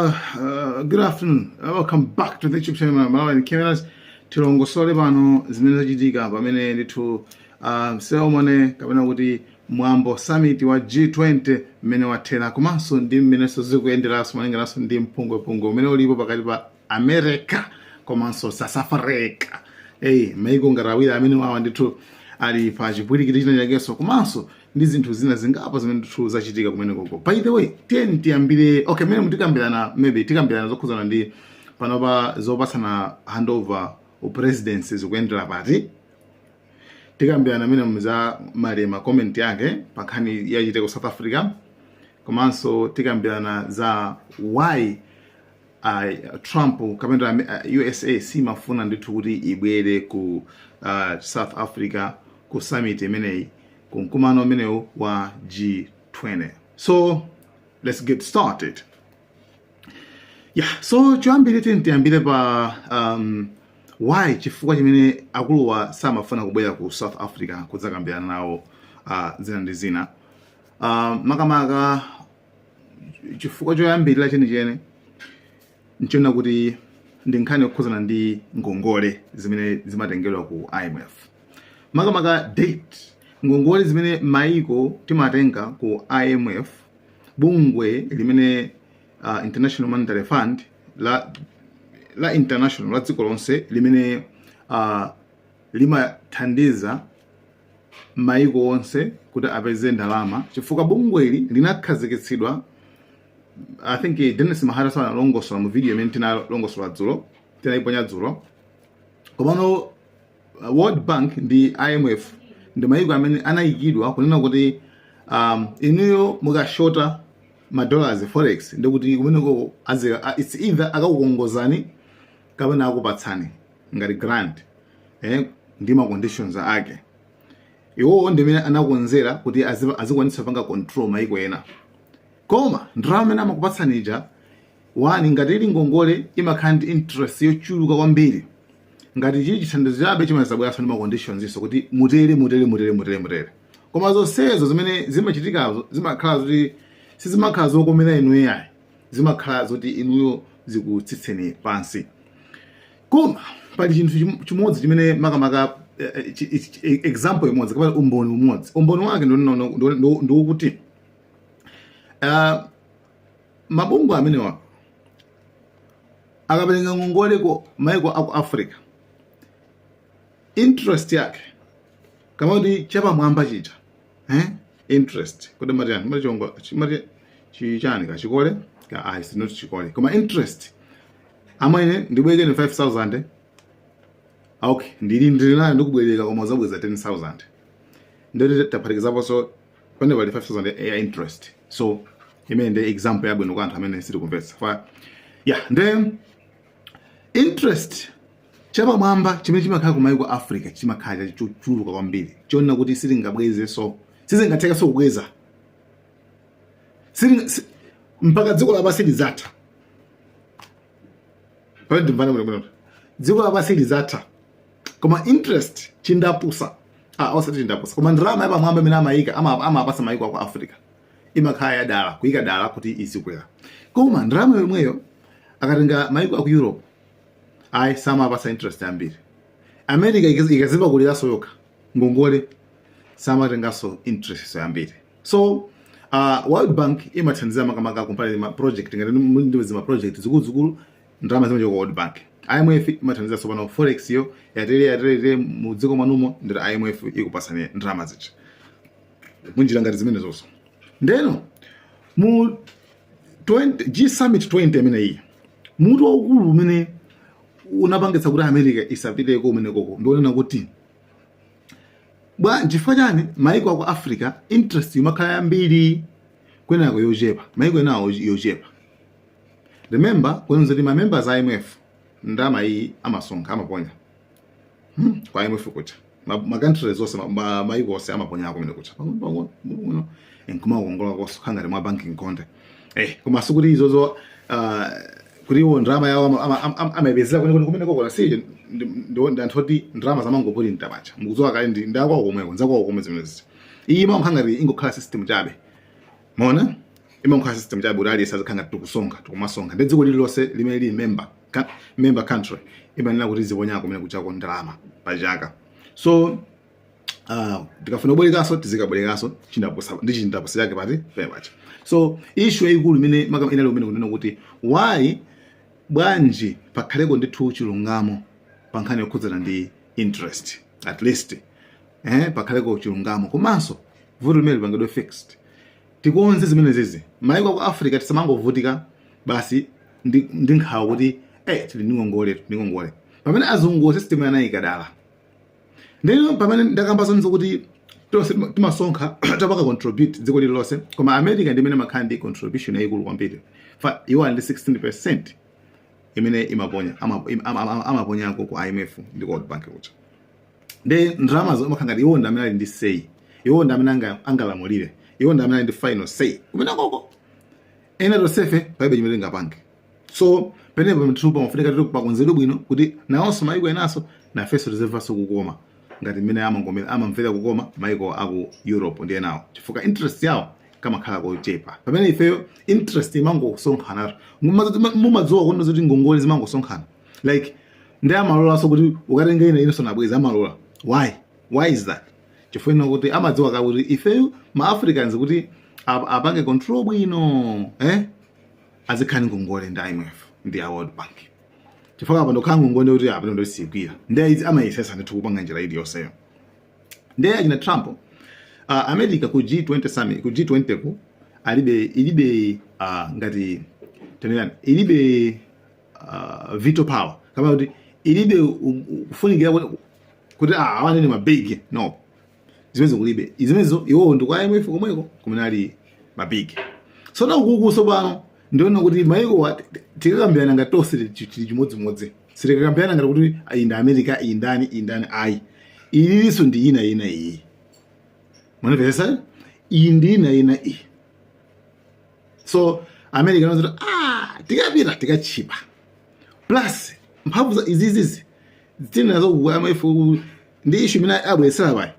Good afternoon. Welcome back to the YouTube channel. Malawi cameras tilongosole pano zimene zachitika pamene ndithu ceremony kapena kuti mwambo summit wa G20 mmene wathera komanso ndi mmenenso zikuyenderanso malingananso ndi mpungwepungwe umene ulipo pakati pa America komanso South Africa. Maiko ngati awiri amene wawa ndithu ali pa chipwirikiti china chakenso komanso ndi zinthu zina zingapo zimene ndithu zachitika kumene koko. By the way, tiyambire mmene mutikambirana maybe tikambirana zokhuzana ndi panopa zopatsana handover presidency zikuyendera pati. Tikambirana mmene muza malema comment yake pa nkhani yachitika ku South Africa. Komanso tikambirana za why Trump kapena USA simafuna ndithu kuti ibwere ku South Africa ku summit imeneyi ku mkumano umenewu wa G20. So let's get started. So tiyambire pa why chifukwa chimene akuluwa samafuna kubwera ku South Africa kudzakambirana nawo zina ndi zina. Makamaka chifukwa choyambirira chenichene nchona kuti ndi nkhani yokhuzana ndi ngongole zimene zimatengedwa ku IMF. Makamaka date ngongole zimene maiko timatenga ku IMF, bungwe limene International Monetary Fund la international la dziko lonse limene limathandiza maiko onse kuti apeze ndalama, chifukwa bungweli linakhazikitsidwa. I think Dennis Mahara sana longosola mu video imene tinalongosola dzulo, tinaiponya dzulo. Komano World Bank ndi IMF ndi maiko amene anayikidwa kunena kuti inuyo mukashota $, forex ndi kuti kumeneko it's either akakukongozani kapena akupatsani ngati grant ndi ma conditions ake. Iwo ndi amene anakonzera kuti azikwanitsa panga control maiko ena. Koma ndalama amene amakupatsanija wani ngati ili ngongole imakhala ndi interest yochuluka kwambiri. Ngati chili chithandizo chabe chimazabweranso ndi ma conditions iso kuti mutere. Koma zonsezo zimene zimachitikazo zimakhala zoti sizimakhala zokomera inuyo yayi, zimakhala zoti inuyo zikutsitseni pansi. Koma pali chinthu chimodzi chimene makamaka example imodzi kapena umboni umodzi. Umboni wake ndikuti mabungu amenewa akapereka ngongole ku maiko aku Africa, interest yake kama kuti chapamwamba chija interest kuti mati chichani kachikole ka is not chikole koma interest amene ndibwekeni 5,000 okay ndilinayo ndikubwereka koma zabweza 10,000 ndoti taphatikizapo so pande pali 5,000 ya interest. So imene ndi example yabwino kwa anthu amene sili kumvetsa. Then interest chapamwamba chimene chimakhala ku maiko Africa chimakhala chochuluka kwambiri chona kuti sizingatheka so kubweza mpaka dziko lapansi lizatha. Pamene mbana dziko lapansi lizatha koma interest chindapusa osati chindapusa koma ndalama yapamwamba imene amayika amapasa maiko aku Africa imakhala yadala kuyika dala kuti izikwera. Koma ndalama yomweyo akatenga maiko aku Europe samapasa interest yambiri. America ikazipa kuliranso yokha ngongole samatenganso interest yambiri. So World Bank imathandiza makamaka kumpani ma project ngati ndi zima project zikulu ndalama zimachoka World Bank. IMF imathandiza sopano forex yo yatere mu dziko mwanumo ndi IMF ikupasani ndalama zichi munjira ngati zimene zonso. Ndeno mu G Summit 20 amene iyi mutu waukulu umene unapangitsa kuti America isapite kumene koko ndionena kuti chifukwa chani maiko aku Africa interest imakhala yambiri kwenako yochepa, maiko enawo yochepa. Remember kwenza kuti ma members IMF ndama iyi amasonkha amaponya kwa IMF kucha ma countries zonse maiko onse amaponya kumene kucha pang'ono nkumakongola koso ngati mwa banking konde koma sikuti izozo kuti iwo ndalama yawo amapezera kumene koko lasije ndi anthu oti ndalama zamangopoli ntabacha mukuzowa kale ndakwawo komweko nzakwako komwe zimene zichi iyi mankha ngati ingokhala system chabe mona imankhala system chabe kuti aliyense azikhanga tikumasonga ndi dziko lililonse limene lili member country imanena kuti ziponyako kumene kuchako ndalama pa chaka. So tikafuna kubwerekanso tizikabwerekanso ndi chindapusa chake pati pacha. So issue yayikulu imene inali umene kunena kuti why bwanji pakhaleko ndithu chilungamo pa nkhani yokhudzana ndi interest at least pakhaleko chilungamo komanso vuto limene lipangidwe fixed. Tikonze zimene zizi maiko ku Africa tisamangovutika basi ndi nkhawa kuti tili ndingongole pamene azungu system yanayika dala. Ndeno pamene ndakamba zonse kuti tonse timasonkha tapaka contribute dziko lililonse koma America ndimene makhala ndi contribution yayikulu kwambiri iwo ali ndi 16% imene amaponyako ku IMF ndi World Bank kucha. Ndi ndalama zomakhala ngati iwo ndamene ali ndi say, iwo ndamene angalamulire, iwo ndamene ali ndi final say kumene koko ena tosefe paibe chimene tingapange. So penepo mtupa mafunika tatu pakonzedwe bwino kuti nawonso maiko enaso nafenso tizimvanso kukoma ngati mmene amamvera kukoma maiko aku Europe ndi enawo chifukwa interest yawo kamakhala kochepa. Pamene ifeyo interest imangosonkhana mumadziwa kuti zoti ngongole zimangosonkhana like ndi amalola so kuti ukatenge inenso nabweza amalola. Why is that? Chifukwa kuti amadziwa kuti ifeyo ma Africans kuti apange control bwino azikhani ngongole ndi IMF ndi World Bank. Chifukwa apa ndokhala ngongole kuti apa ndo sikwira ndi amayisesa ndithu kupanga njira ili yonseyo. Ndi achina Trump America ku G20 summit ku G20 ku ilibe ngati tenelani ilibe veto power kama kuti ilibe kufunikira kuti awane ni mabig no zimezo kulibe izimezo iwo ndi kwa IMF komweko kumene ali mabig. So na ukukuso bano ndiona kuti maiko tikakambirana ngati tonse chili chimodzimodzi sitikakambirana ngati kuti iyi America iyi ndani ayi iliso ndi ina iyi mwanapesa iyi ndi ina iyi. So America knows tikapita tikachipa plus mphamvu za izizi zitinazo ku IMF ndi issue mina abwesera bai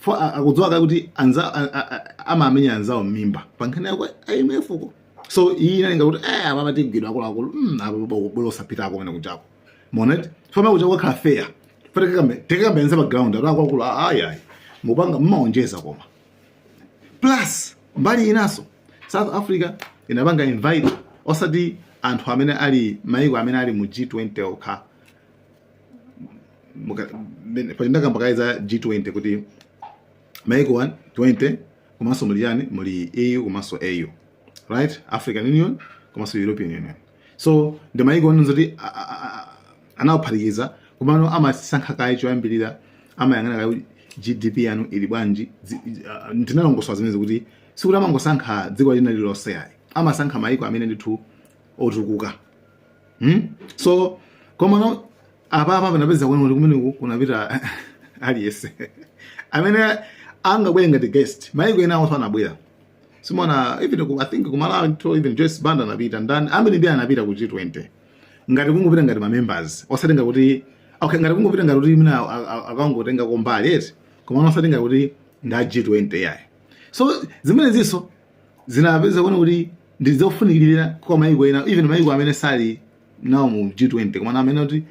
for akudziwa kuti amamenya anzawo mimba pankhani yakwa IMF ko. So iyi inalinga kuti mama tigidwa akulu abo bolosa pitako kumene kuchako monet fama kuchako khala fair tikakambe nza background akulu ayi mupanga mmaonjeza koma plus mbali inaso South Africa inapanga invite osati anthu amene ali maiko amene ali mu G20 okha pachindakamba kaiza G20 kuti maiko 20 komanso muli EU komanso AU right, African Union komanso European Union. So the maiko nzoti anaophatikiza kumano amasankha kaye choyambirira amayang'ana kaye GDP yanu ili bwanji ndinalongoswa zimene kuti sikuti amangosankha dziko lina lililonse yayi amasankha maiko amene ndithu otukuka. So komano apa panapeza kuti kumeneku kunapita aliyense amene angabwere ngati guest maiko ena awo anabwera simona even I think kumala to even Joyce Banda anapita ndani amene ndi anapita ku G20 ngati kungopita ngati ma members osatenga kuti okay ngati kungopita ngati kuti mina akangotenga kombali eti komano osatenga kuti nda G20 yayi. So zimene ziso zinapeza kuti ndizofunikirira kwa maiko ena even maiko amene sali nawo mu G20 komano amene kuti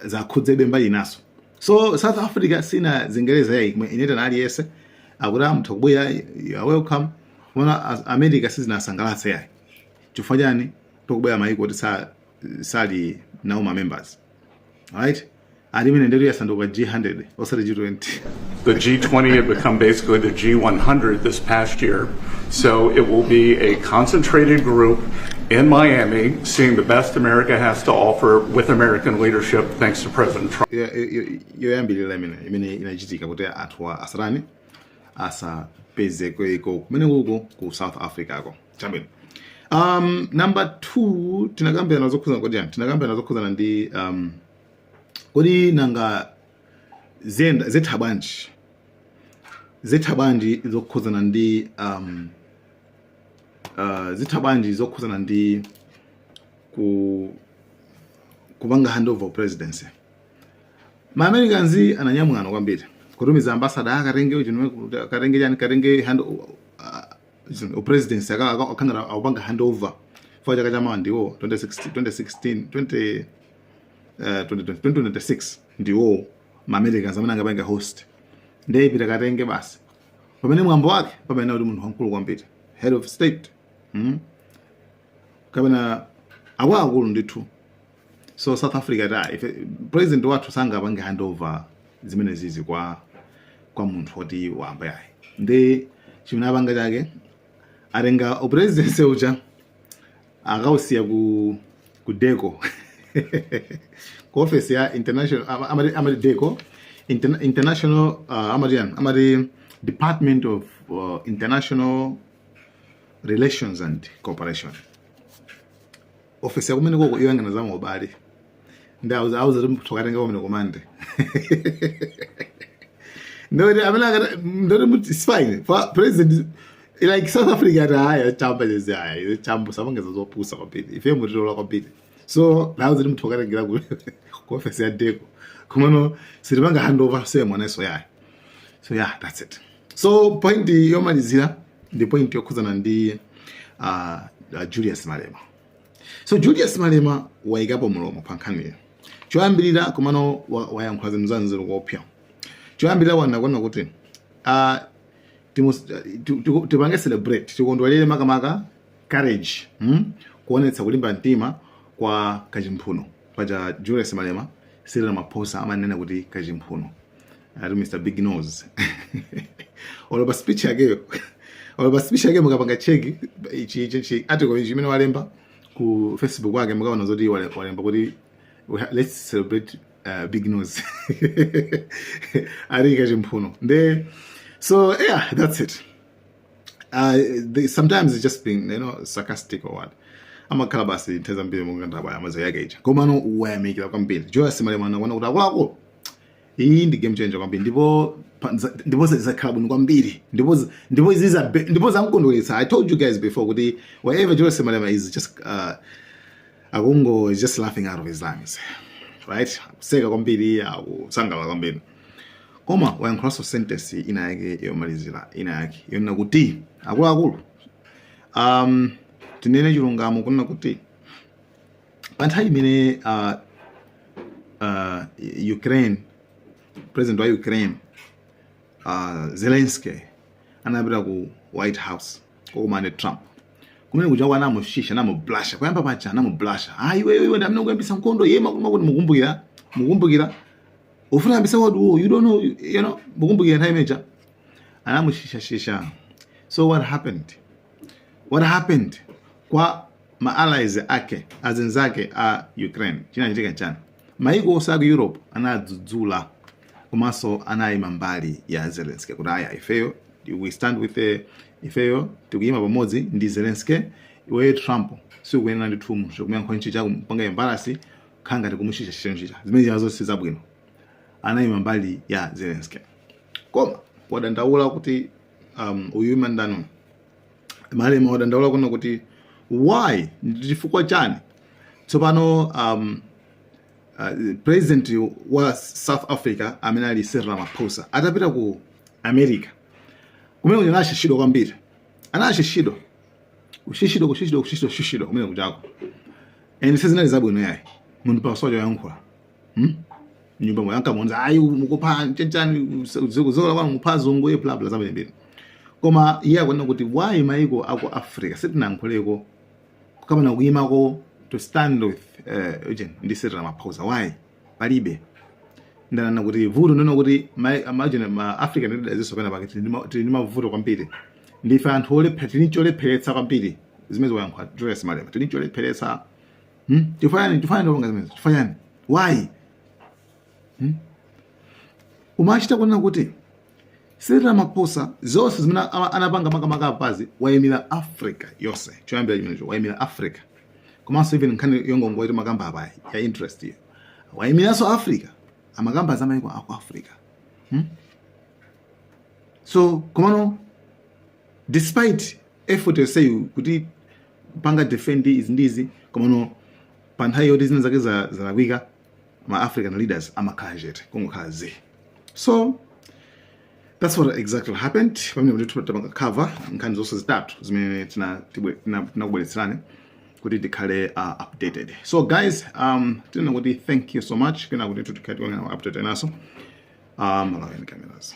zakhudzebe mbali naso. So South Africa sina zingereza yayi ineta na aliyese akuti mutha kubwera welcome mona America sizinasangalatsa yayi chifukwa chani tokubwera maiko kuti sali nawo ma members right. Adimene nderu yasanduka G100 osati G20. The G20 had become basically the G100 this past year, so it will be a concentrated group in Miami, seeing the best America has to offer with American leadership, thanks to President Trump. Yoyambirira imene inachitika kuti anthu asarani asapeze kweko kumene kuko ku South Africa ko chabwino. Number 2 tinakambirana zokhuzana kodi yani tinakambirana zokhuzana ndi kodi nanga zethabanji zokhuzana ndi zithabanji zokhuzana ndi kupanga handover presidency. Ma Americans ananyamwana kwambiri kutumiza ambassador akarenge chani karenge upresidency akangana awupanga handover for chaka chamawa ndiwo 2026 ndiwo ma-Americans amene angapanga host ndeyipita katenge basi pamene mwambo wake pamene kuti munthu wamkulu kwambiri head of state kapena akuluakulu ndithu. So South Africa if president wathu sangapange handover zimene zizi kwa munthu woti wamba yayi ndi chimene apanga chake atenga upresidency uja akausiya ku DECO ku office ya international amati DECO international amati Department of International Relations and Cooperation. Office ya kumene koko iwanga nazama ubali ndawo awuza mthokatenga komene komande no it's fine for president like South Africa haya chamba lezi chambo sabangeza zopusa kwambiri ife mutitola kwambiri so nawuza mthokatengira ku office ya DECO kumano siribanga handover semwaneso yayi. So yeah, that's it. So point yomalizira ndi point yokhuzana ndi Julius Malema. So Julius Malema waikapo mulomo pankhaniyo choyambirira kumano wayankhula zinthu zanzeru kopya. Choyambirira wanakuona kuti tipange celebrate tikondwelere makamaka courage kuonetsa kulimba mtima kwa kachimphuno paja Julius Malema Cyril Ramaphosa amanena kuti kachimphuno Mr. Big Nose olopa speech yake mukapanga cheki ichi article imene walemba ku Facebook wake mukaona zoti walemba kuti let's celebrate Big Nose ari kachimphuno so yeah, that's it. Sometimes it's just being sarcastic or what. Amakhala basi nteza mbili mungandaba amazo yake ichi komano wayamikira kwambiri Julius Malema anakuona kuti akuluakulu iyi ndi game changer kwambiri ndipo zakhala bwino kwambiri ndipo zamkondweretsa. I told you guys before kuti wherever Julius Malema is just akungo is just laughing out of his lungs, right? Kuseka kwambiri akusangala kwambiri koma wayankhulaso sentence ina yake yomalizira ina yake yonena kuti akuluakulu tinene chilungamo kunena kuti panthawi imene Ukraine president wa Ukraine Zelensky anapita ku White House kokumane Trump kumene kuja kwa namushisha namublasha kuyamba pacha namublasha iwe ndamene kuyambisa nkhondo yema kuti mukumbukira ufuna yambisa what you don't know mukumbukira nthawi imeja anamushisha. So what happened kwa ma-allies ake azinzake a Ukraine chinachitika chani maiko osaku Europe anadzudzula komanso anayima mbali ya Zelensky kuti aya ifeyo we stand with ifeyo tikuyima pamodzi ndi Zelensky iwe Trump sikuyenera ndi thumu chokuyankho nchi chako mpanga embarasi khanga tikumushisha zimene zonse zabwino anayima mbali ya Zelensky koma wadandaula kuti uyu mandano Malema wadandaula kuna kuti why chifukwa chani tsopano president wa South Africa amene ali Cyril Ramaphosa atapita ku America kumene kuti anashishidwa kwambiri anashishidwa kushishido kumene kujako and sezinali zabwino yayi munthu pasoja yankhula nyumba moyanka monza ayi mukupha chenchani zola kwa mupazungu ye bla bla zabwino koma iye akuona kuti why maiko ako Africa sitinankhuleko kama kuyimako to stand with ndi Cyril Ramaphosa why palibe ndana kuti vuto ndono kuti imagine ma African leaders sopena paketi ndi mavuto kwambiri ndife anthu tinicholepheretsa kwambiri zimene wayankhula Julius Malema tinicholepheretsa tifanye ndonga zimene tifanyani why umachita kuona kuti Cyril Ramaphosa zonse zimene anapanga makamaka apazi wayimira Africa yonse choyambira chimenecho wayimira Africa komanso even nkhani yongongo iti makamba apayi ya interest iyo wayimiranso Africa amakamba zamayiko ako Africa so komano despite effort yoseyu kuti panga defend izindizi komano panthawi yoti zina zake ma African leaders amakhala chete kungokhala zi. So That's what exactly happened. Pamene kuti tapanga cover nkhani zonse zitatu zimene tinakubweretserani kuti tikhale updated. So guys, tena kuti thank you so much. Kena kuti tikhale updated naso. Malawani cameras.